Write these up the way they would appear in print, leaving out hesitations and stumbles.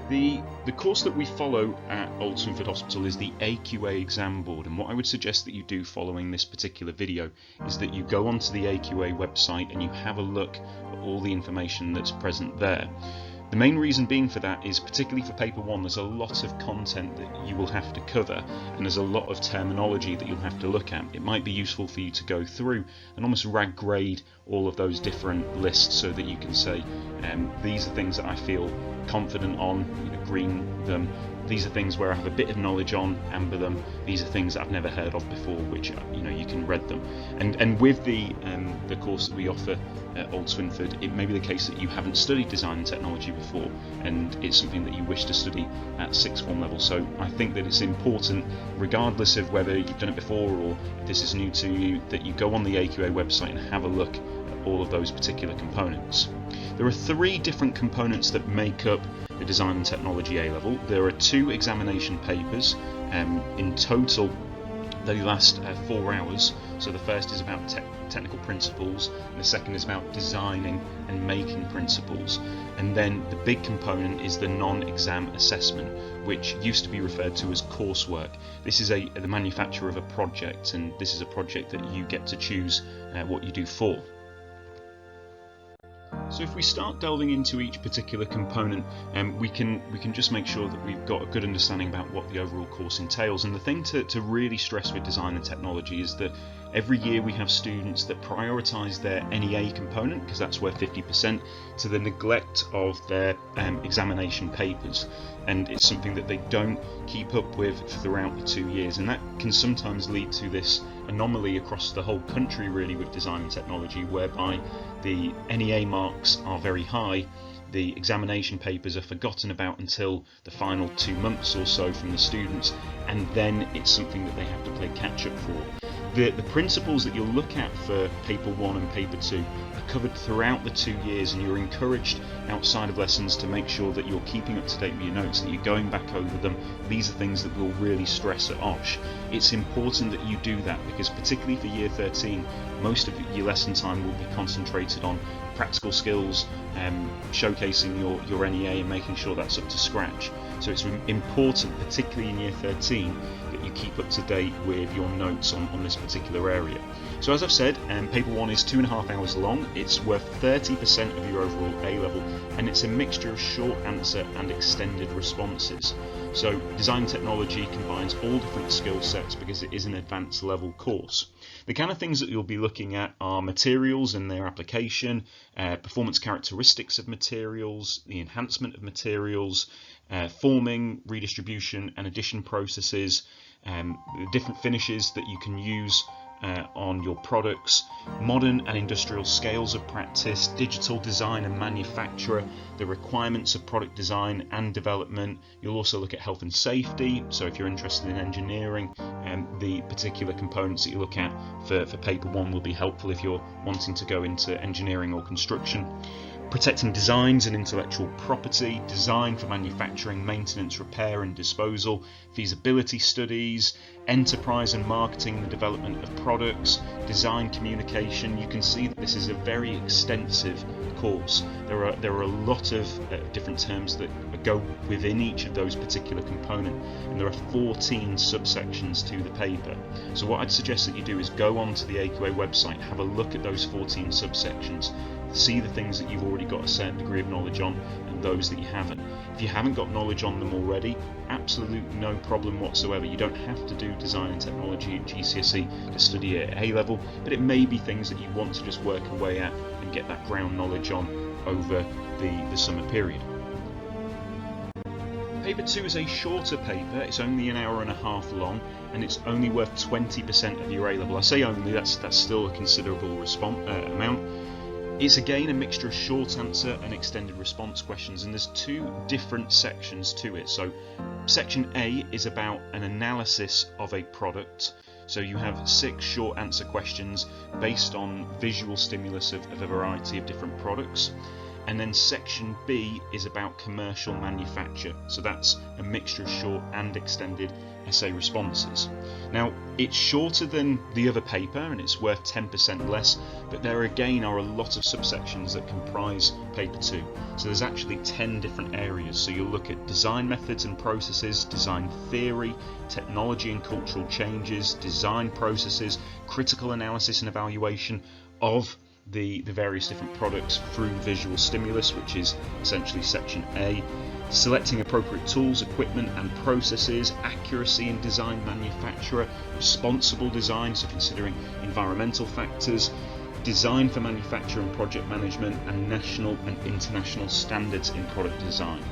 The course that we follow at Old Swinford Hospital is the AQA exam board, and what I would suggest that you do following this particular video is that you go onto the AQA website and you have a look at all the information that's present there. The main reason being for that is, particularly for paper 1, there's a lot of content that you will have to cover, and there's a lot of terminology that you'll have to look at. It might be useful for you to go through and almost rag grade all of those different lists so that you can say, these are things that I feel confident on, green them. These are things where I have a bit of knowledge on, amber them. These are things that I've never heard of before, which you can red them. And with the course that we offer at Old Swinford, it may be the case that you haven't studied design and technology before, and it's something that you wish to study at sixth form level. So I think that it's important, regardless of whether you've done it before or if this is new to you, that you go on the AQA website and have a look at all of those particular components. There are 3 different components that make up the Design and Technology A-level. There are 2 examination papers. In total, they last 4 hours. So the first is about technical principles, and the second is about designing and making principles. And then the big component is the non-exam assessment, which used to be referred to as coursework. This is the manufacture of a project, and this is a project that you get to choose what you do for. So if we start delving into each particular component, we can just make sure that we've got a good understanding about what the overall course entails. And the thing to really stress with design and technology is that every year we have students that prioritise their NEA component, because that's worth 50%, to the neglect of their examination papers. And it's something that they don't keep up with throughout the 2 years, and that can sometimes lead to this anomaly across the whole country really with design and technology, whereby the NEA marks are very high, the examination papers are forgotten about until the final 2 months or so from the students, and then it's something that they have to play catch up for. The principles that you'll look at for paper 1 and paper 2 are covered throughout the 2 years, and you're encouraged outside of lessons to make sure that you're keeping up to date with your notes, that you're going back over them. These are things that we'll really stress at OSH. It's important that you do that, because particularly for year 13, most of your lesson time will be concentrated on practical skills, showcasing your NEA and making sure that's up to scratch. So it's important, particularly in year 13, that you keep up to date with your notes on this particular area. So as I've said, paper 1 is 2.5 hours long. It's worth 30% of your overall A-level, and it's a mixture of short answer and extended responses. So design technology combines all different skill sets because it is an advanced level course. The kind of things that you'll be looking at are materials and their application, performance characteristics of materials, the enhancement of materials, forming, redistribution and addition processes, the different finishes that you can use on your products, modern and industrial scales of practice, digital design and manufacture, the requirements of product design and development. You'll also look at health and safety, so if you're interested in engineering, the particular components that you look at for paper 1 will be helpful if you're wanting to go into engineering or construction. Protecting designs and intellectual property, design for manufacturing, maintenance, repair and disposal, feasibility studies, enterprise and marketing, the development of products, design communication. You can see that this is a very extensive course. There are a lot of different terms that go within each of those particular components, and there are 14 subsections to the paper. So what I'd suggest that you do is go onto the AQA website, have a look at those 14 subsections, see the things that you've already got a certain degree of knowledge on and those that you haven't. If you haven't got knowledge on them already, absolutely no problem whatsoever. You don't have to do design and technology at GCSE to study at A-level, but it may be things that you want to just work away at and get that ground knowledge on over the summer period. Paper 2 is a shorter paper. It's only 1.5 hours long, and it's only worth 20% of your A-level. I say only, that's still a considerable amount. It's again a mixture of short answer and extended response questions, and there's 2 different sections to it. So section A is about an analysis of a product. So you have 6 short answer questions based on visual stimulus of a variety of different products. And then section B is about commercial manufacture. So that's a mixture of short and extended essay responses. Now, it's shorter than the other paper and it's worth 10% less, but there again are a lot of subsections that comprise paper 2. So there's actually 10 different areas. So you'll look at design methods and processes, design theory, technology and cultural changes, design processes, critical analysis and evaluation of the various different products through visual stimulus, which is essentially section A, selecting appropriate tools, equipment and processes, accuracy in design manufacturer, responsible design, so considering environmental factors, design for manufacture and project management, and national and international standards in product design.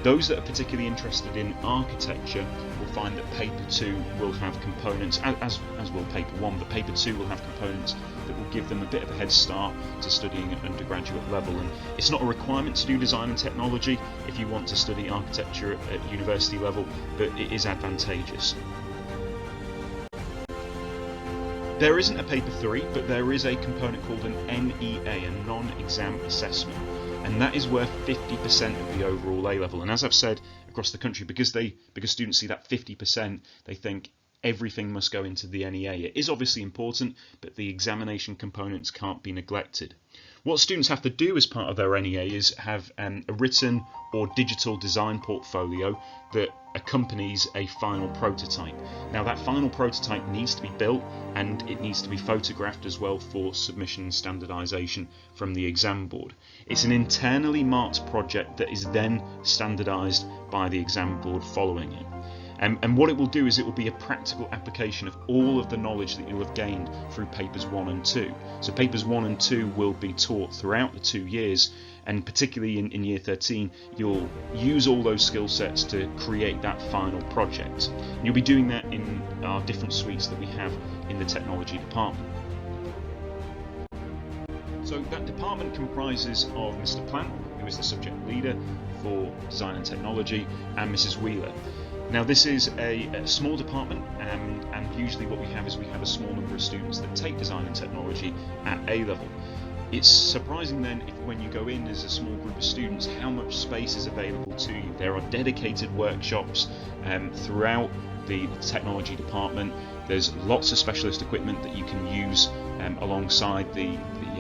Those that are particularly interested in architecture will find that paper 2 will have components, as will paper 1, but paper 2 will have components that will give them a bit of a head start to studying at undergraduate level. And it's not a requirement to do design and technology if you want to study architecture at university level, but it is advantageous. There isn't a paper 3, but there is a component called an NEA, a non-exam assessment. And that is worth 50% of the overall A level. And as I've said, across the country, because students see that 50%, they think everything must go into the NEA. It is obviously important, but the examination components can't be neglected. What students have to do as part of their NEA is have a written or digital design portfolio that accompanies a final prototype. Now that final prototype needs to be built and it needs to be photographed as well for submission and standardisation from the exam board. It's an internally marked project that is then standardised by the exam board following it. And what it will do is it will be a practical application of all of the knowledge that you'll have gained through papers 1 and 2. So papers 1 and 2 will be taught throughout the 2 years, and particularly in year 13 you'll use all those skill sets to create that final project. And you'll be doing that in our different suites that we have in the technology department. So that department comprises of Mr. Plant, who is the subject leader for design and technology, and Mrs. Wheeler. Now this is a small department, and usually what we have is we have a small number of students that take design and technology at A level. It's surprising then when you go in as a small group of students how much space is available to you. There are dedicated workshops throughout the technology department. There's lots of specialist equipment that you can use alongside the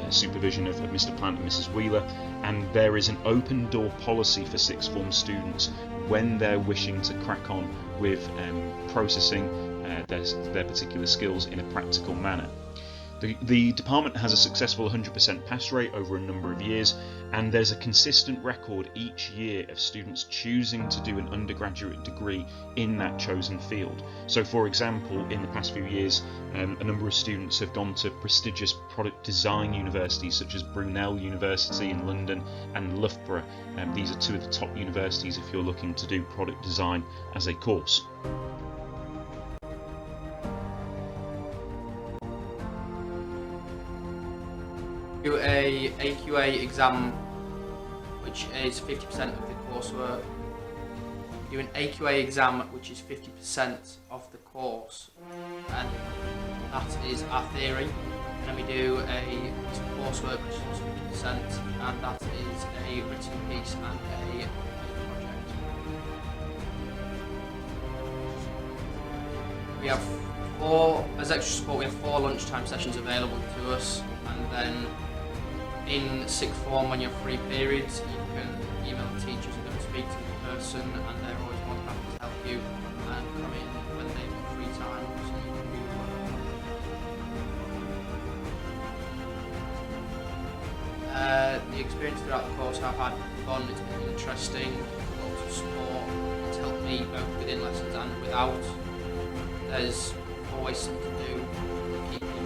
supervision of Mr. Plant and Mrs. Wheeler, and there is an open door policy for sixth form students when they're wishing to crack on with processing their particular skills in a practical manner. The department has a successful 100% pass rate over a number of years, and there's a consistent record each year of students choosing to do an undergraduate degree in that chosen field. So for example, in the past few years, a number of students have gone to prestigious product design universities such as Brunel University in London and Loughborough. These are two of the top universities if you're looking to do product design as a course. Do a AQA exam, which is 50% of the coursework. Do an AQA exam, which is 50% of the course, and that is our theory. And then we do a piece of coursework, which is also 50%, and that is a written piece and a project. We have as extra support, we have 4 lunchtime sessions available to us, and then in sixth form, when you have free periods, you can email the teachers and go and speak to the person, and they're always more than happy to help you and come in when they've got free time so you can do work. The experience throughout the course I've had fun, it's been interesting, lots of support, it's helped me both within lessons and without. There's always something to do to keep you